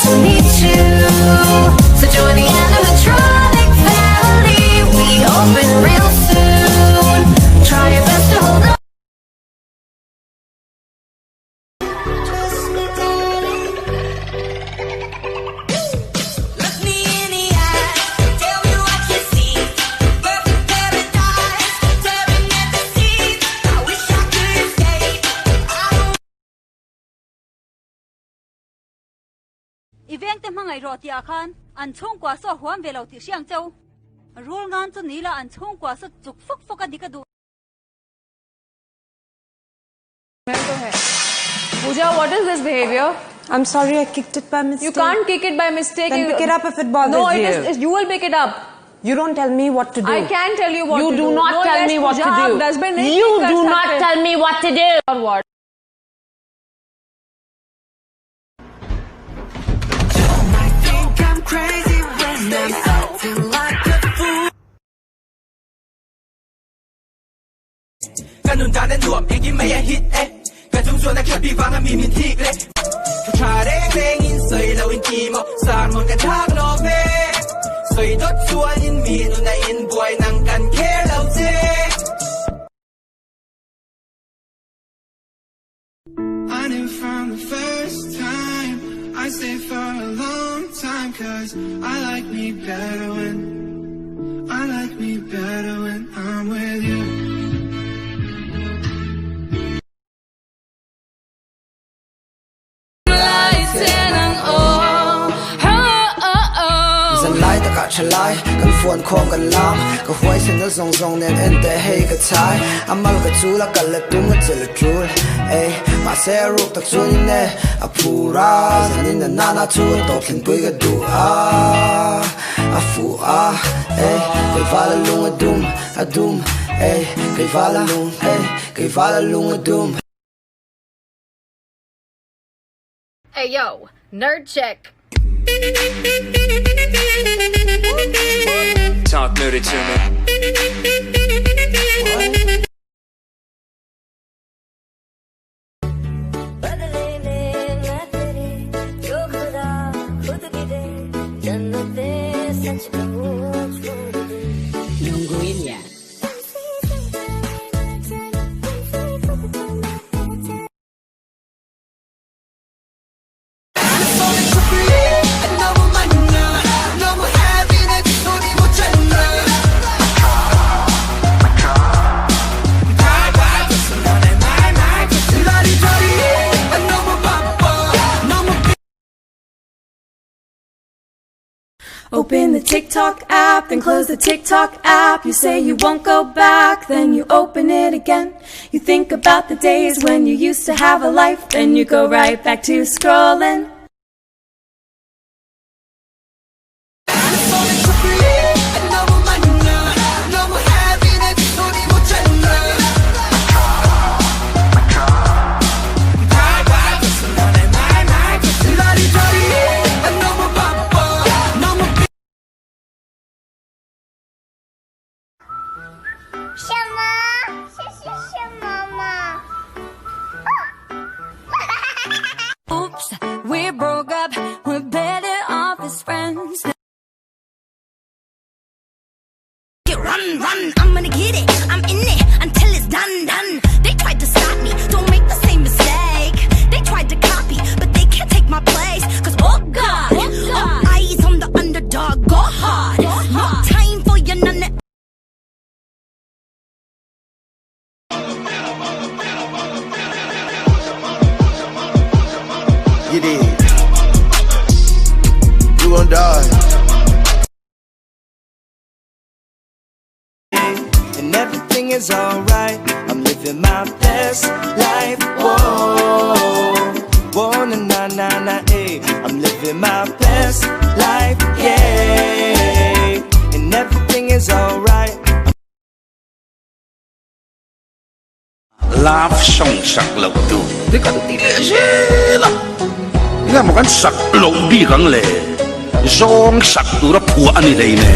To meet you, so join the animatronic family. We open real soon. Try your best to hold on. Look me in the eye, tell me what you see. Perfect paradise, tearing at the seams. I wish I could escape. Event te mangai roti akhan an chong kwa so huam velo ti siang chau rule ngan chu nila an chong kwa so chuk fok fok adikadu Pooja, what is this behavior? I'm sorry, I kicked it by mistake. You can't kick it by mistake. Then pick it up if it bothers you. No, you will pick it up. You don't tell me what to do. I can tell you what to do. You do not tell me what to do. You do not tell me what to do. Or what? Crazy when I'm acting like a fool. 跟눈 닫는 누워 얘기매야 힛에 배통수나 캡비방아 미민틱래 차례랭인 서이러인 끼모 사람은 작은 오베 서이도 추원인 미누나인 부아이 난간 켈러제 I knew from the first time I stayed for a long time, cause I like me better when I'm with you. Dân lái ta cả trở lại cần phuôn khom cần làm có hoài xin nó rong rong nên em tệ hay cả trái amal cả chú là cả lệ tung ở trên là chú ê mà sẽ rút tắc chú nè à phù ra dân nên là nana chú tốt lên bơi cái đủ à phù ê cái va là lung à dum ê cái va là lung ê cái va là lung à dum. Hey yo, nerd check. Talk dirty to me. Open the TikTok app, then close the TikTok app. You say you won't go back, then you open it again. You think about the days when you used to have a life, then you go right back to scrolling. Oops, we broke up, we're better off as friends. Run, run, I'm gonna get it, I'm in it until it's done, done. They tried to stop me, don't make the same mistake. They tried to copy, but they can't take my place. Cause oh God, all eyes on the underdog, go hard. No time for your none. You did. You gon' die. And everything is alright. I'm living my best life. Whoa, whoa, na na na na, eh. I'm living my best life, yeah. love song sak lo tu de kan ti le je la nga mo kan sak lo bi kang le zong sak tu ra pu ani le ne